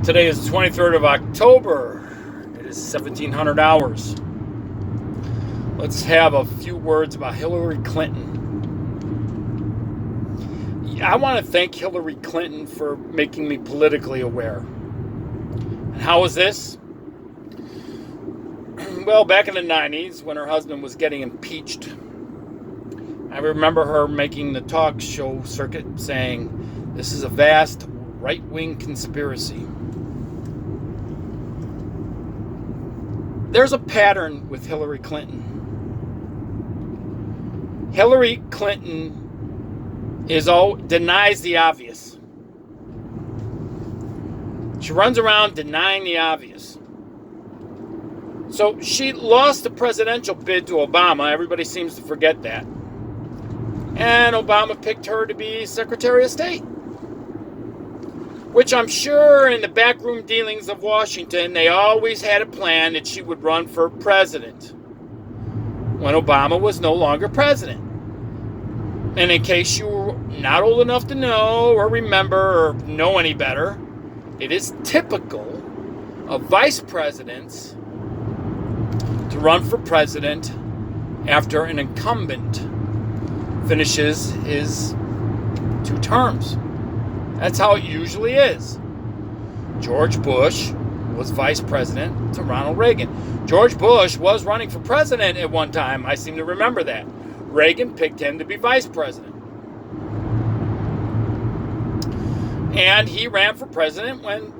Today is the 23rd of October. It is 1700 hours. Let's have a few words about Hillary Clinton. I want to thank Hillary Clinton for making me politically aware. And how was this? Well, back in the 90s, when her husband was getting impeached, I remember her making the talk show circuit saying, "This is a vast right-wing conspiracy." There's a pattern with Hillary Clinton. Hillary Clinton denies the obvious. She runs around denying the obvious. So she lost the presidential bid to Obama. Everybody seems to forget that. And Obama picked her to be Secretary of State. Which I'm sure in the backroom dealings of Washington, they always had a plan that she would run for president when Obama was no longer president. And in case you're not old enough to know or remember or know any better, it is typical of vice presidents to run for president after an incumbent finishes his 2 terms. That's how it usually is. George Bush was vice president to Ronald Reagan. George Bush was running for president at one time. I seem to remember that. Reagan picked him to be vice president. And he ran for president when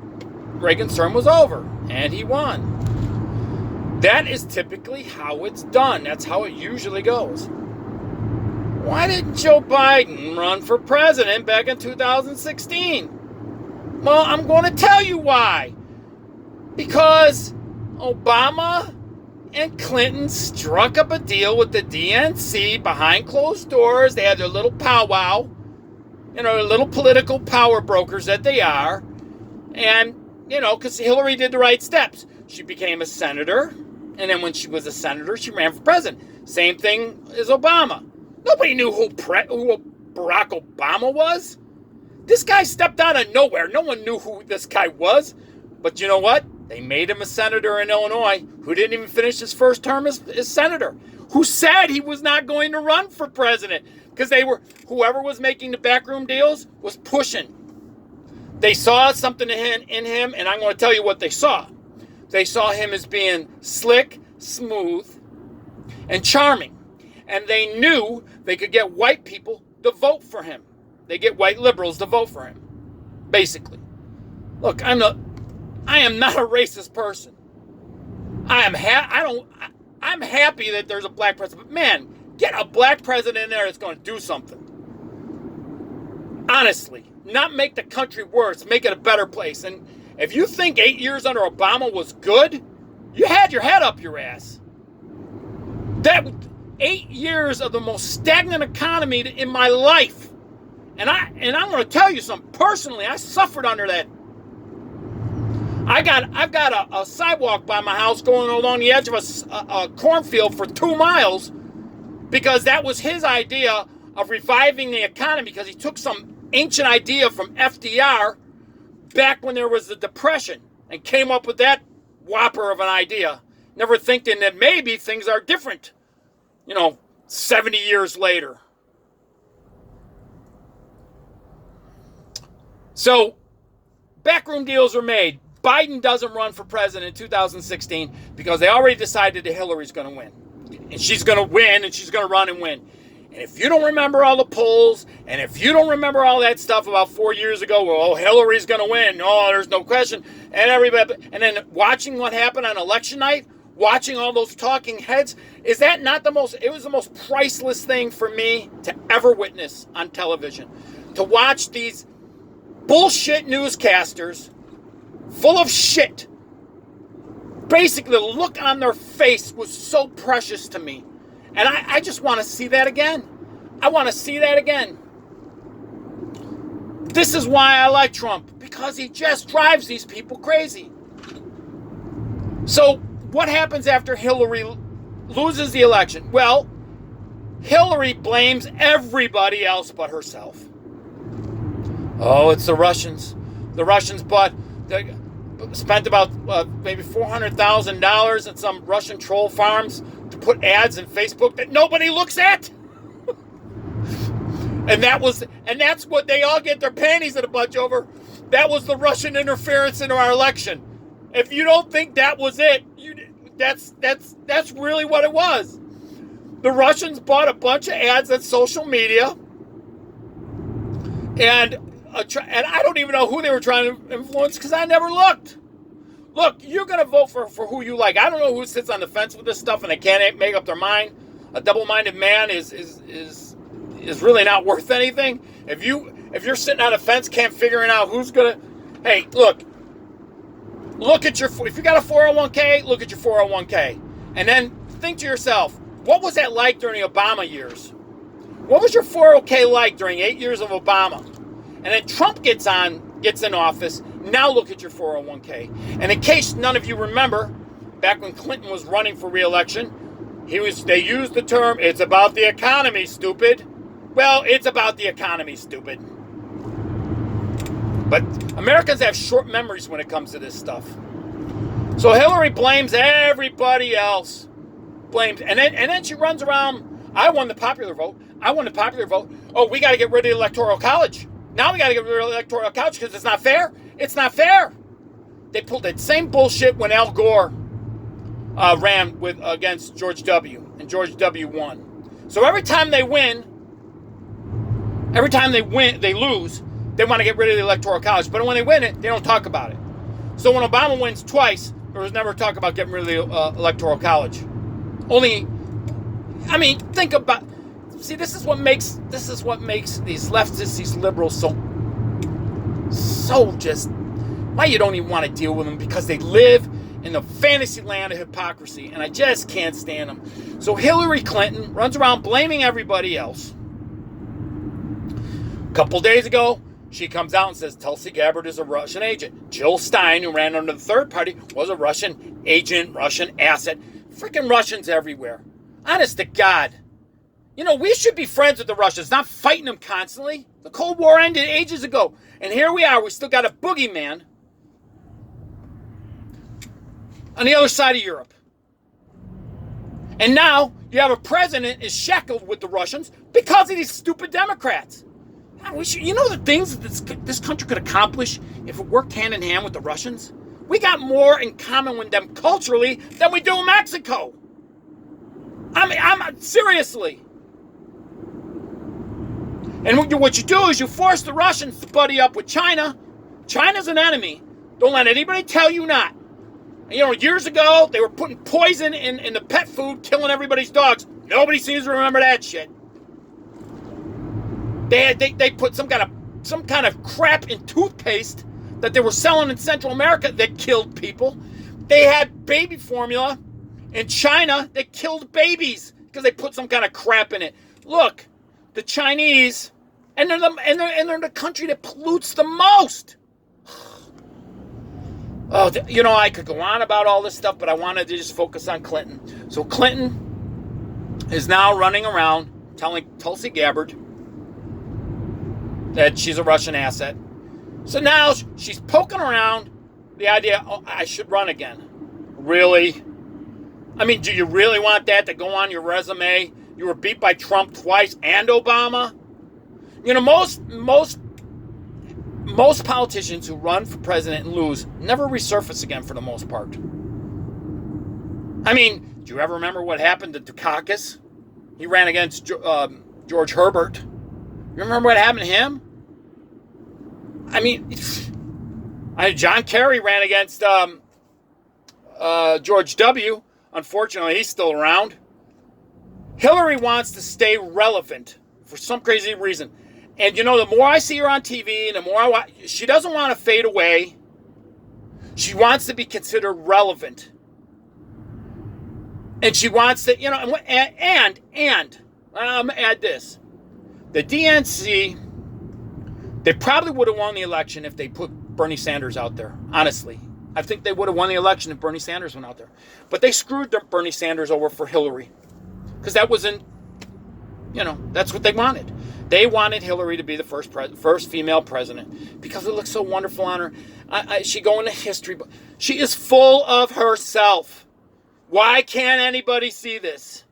Reagan's term was over. And he won. That is typically how it's done. That's how it usually goes. Why didn't Joe Biden run for president back in 2016? Well, I'm going to tell you why. Because Obama and Clinton struck up a deal with the DNC behind closed doors. They had their little powwow, their little political power brokers that they are. And, because Hillary did the right steps. She became a senator. And then when she was a senator, she ran for president. Same thing as Obama. Nobody knew who Barack Obama was. This guy stepped out of nowhere. No one knew who this guy was. But you know what? They made him a senator in Illinois who didn't even finish his first term as senator, who said he was not going to run for president because whoever was making the backroom deals was pushing. They saw something in him, and I'm going to tell you what they saw. They saw him as being slick, smooth, and charming. And they knew they could get white people to vote for him. They get white liberals to vote for him, basically. Look, I am not a racist person. I'm happy that there's a black president. But man, get a black president in there that's going to do something. Honestly, not make the country worse, make it a better place. And if you think 8 years under Obama was good, you had your head up your ass. That 8 years of the most stagnant economy in my life. And I'm going to tell you something. Personally, I suffered under that. I've got a sidewalk by my house going along the edge of a cornfield for 2 miles because that was his idea of reviving the economy, because he took some ancient idea from FDR back when there was the Depression and came up with that whopper of an idea, never thinking that maybe things are different, 70 years later. So, backroom deals are made. Biden doesn't run for president in 2016 because they already decided that Hillary's going to win. And she's going to win, and she's going to run and win. And if you don't remember all the polls, and if you don't remember all that stuff about 4 years ago, well, Hillary's going to win. Oh, there's no question. And everybody, and then watching what happened on election night, watching all those talking heads, is that not it was the most priceless thing for me to ever witness on television. To watch these bullshit newscasters full of shit. Basically, the look on their face was so precious to me. And I just want to see that again. I want to see that again. This is why I like Trump, because he just drives these people crazy. So, what happens after Hillary loses the election? Well, Hillary blames everybody else but herself. Oh, it's the Russians. The Russians, but spent about maybe $400,000 at some Russian troll farms to put ads in Facebook that nobody looks at. And that's what they all get their panties in a bunch over. That was the Russian interference into our election. If you don't think that was it, that's really what it was. The Russians bought a bunch of ads on social media, and I don't even know who they were trying to influence because I never looked. Look, you're going to vote for who you like. I don't know who sits on the fence with this stuff and they can't make up their mind. A double-minded man is really not worth anything. If you're sitting on a fence, can't figure out who's going to... Hey, look at if you got a 401k, look at your 401k. And then think to yourself, what was that like during the Obama years? What was your 401k like during 8 years of Obama? And then Trump gets in office. Now look at your 401k. And in case none of you remember, back when Clinton was running for re-election, they used the term, it's about the economy, stupid. Well, it's about the economy, stupid. But Americans have short memories when it comes to this stuff. So Hillary blames everybody else. And then she runs around, I won the popular vote. Oh, we got to get rid of the Electoral College. Now we got to get rid of the Electoral College because it's not fair. It's not fair. They pulled that same bullshit when Al Gore ran against George W. And George W. won. So every time they lose, they want to get rid of the Electoral College. But when they win it, they don't talk about it. So when Obama wins twice, there was never talk about getting rid of the Electoral College. Think about... See, this is what makes these leftists, these liberals so just... Why you don't even want to deal with them? Because they live in the fantasy land of hypocrisy, and I just can't stand them. So Hillary Clinton runs around blaming everybody else. A couple days ago, she comes out and says Tulsi Gabbard is a Russian agent. Jill Stein, who ran under the third party, was a Russian agent, Russian asset. Freaking Russians everywhere. Honest to God. You know, we should be friends with the Russians, not fighting them constantly. The Cold War ended ages ago. And here we are. We still got a boogeyman on the other side of Europe. And now you have a president is shackled with the Russians because of these stupid Democrats. You know the things that this country could accomplish if it worked hand in hand with the Russians? We got more in common with them culturally than we do in Mexico. I'm seriously. And what you do is you force the Russians to buddy up with China. China's an enemy. Don't let anybody tell you not. You know, years ago, they were putting poison in the pet food, killing everybody's dogs. Nobody seems to remember that shit. They put some kind of crap in toothpaste that they were selling in Central America that killed people. They had baby formula in China that killed babies because they put some kind of crap in it. Look, the Chinese, and they're the country that pollutes the most. Oh, you know, I could go on about all this stuff, but I wanted to just focus on Clinton. So Clinton is now running around telling Tulsi Gabbard that she's a Russian asset. So now she's poking around the idea, oh, I should run again. Really? I mean, do you really want that to go on your resume? You were beat by Trump twice and Obama? You know, most politicians who run for president and lose never resurface again for the most part. I mean, do you ever remember what happened to Dukakis? He ran against George Herbert. You remember what happened to him? I mean, John Kerry ran against George W. Unfortunately, he's still around. Hillary wants to stay relevant for some crazy reason. And, you know, the more I see her on TV, and the more she doesn't want to fade away. She wants to be considered relevant. And she wants to, you know, and I'm going to add this. The DNC, they probably would have won the election if they put Bernie Sanders out there, honestly. I think they would have won the election if Bernie Sanders went out there. But they screwed Bernie Sanders over for Hillary. Because that wasn't, you know, that's what they wanted. They wanted Hillary to be the first female president because it looks so wonderful on her. She go into history, but she is full of herself. Why can't anybody see this?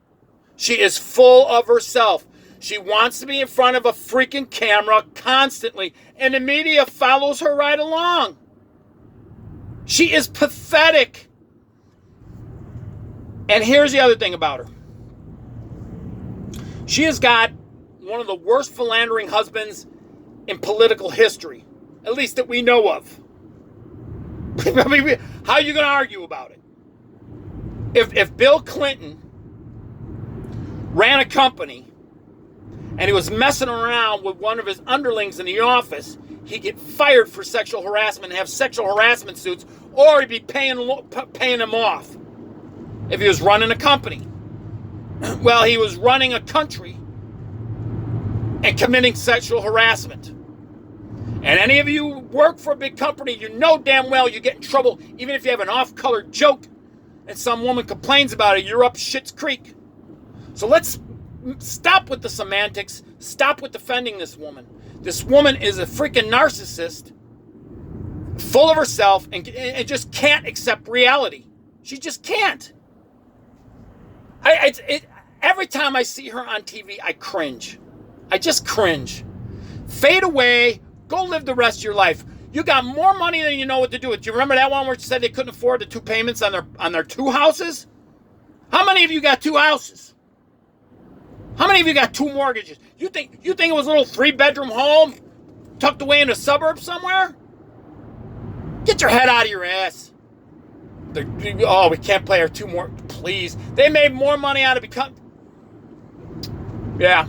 She is full of herself. She wants to be in front of a freaking camera constantly, and the media follows her right along. She is pathetic. And here's the other thing about her. She has got one of the worst philandering husbands in political history, at least that we know of. I mean, how are you going to argue about it? If Bill Clinton ran a company and he was messing around with one of his underlings in the office, he'd get fired for sexual harassment and have sexual harassment suits, or he'd be paying him off if he was running a company. Well, he was running a country and committing sexual harassment. And any of you who work for a big company, you know damn well you get in trouble, even if you have an off-color joke and some woman complains about it, you're up shit's creek. So let's stop with the semantics. Stop with defending this woman. This woman is a freaking narcissist, full of herself, and just can't accept reality. She just can't. Every time I see her on TV, I cringe. I just cringe. Fade away. Go live the rest of your life. You got more money than you know what to do with. Do you remember that one where she said they couldn't afford the 2 payments on their 2 houses? How many of you got 2 houses? How many of you got 2 mortgages? You think it was a little 3-bedroom home tucked away in a suburb somewhere? Get your head out of your ass. We can't play our 2 more. Please. They made more money out of Yeah.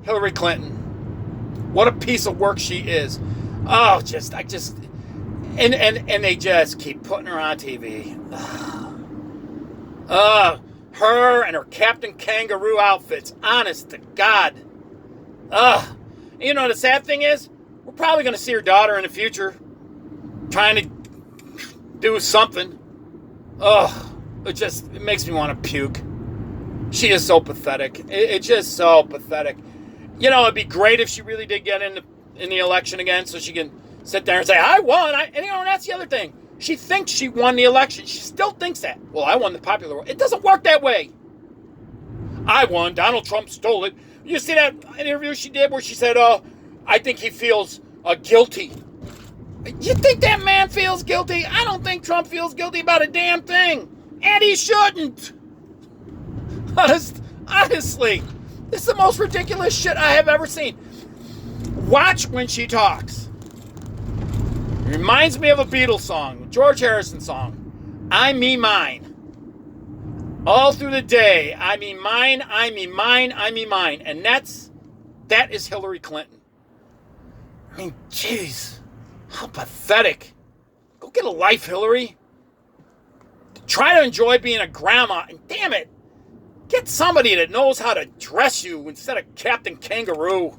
Hillary Clinton. What a piece of work she is. Oh, and they just keep putting her on TV. Her and her Captain Kangaroo outfits. Honest to God. You know, the sad thing is, we're probably going to see her daughter in the future trying to do something. It makes me want to puke. She is so pathetic. It's just so pathetic. You know, it'd be great if she really did get in the election again so she can sit there and say, I won. And you know, that's the other thing. She thinks she won the election. She still thinks that. Well, I won the popular vote. It doesn't work that way. I won. Donald Trump stole it. You see that interview she did where she said, I think he feels guilty. You think that man feels guilty? I don't think Trump feels guilty about a damn thing. And he shouldn't. Honestly, this is the most ridiculous shit I have ever seen. Watch when she talks. It reminds me of a Beatles song, George Harrison song. I me mine. All through the day, I me mine, I me mine, I me mine. And that is Hillary Clinton. I mean, jeez, how pathetic. Go get a life, Hillary. Try to enjoy being a grandma, and damn it, get somebody that knows how to dress you instead of Captain Kangaroo.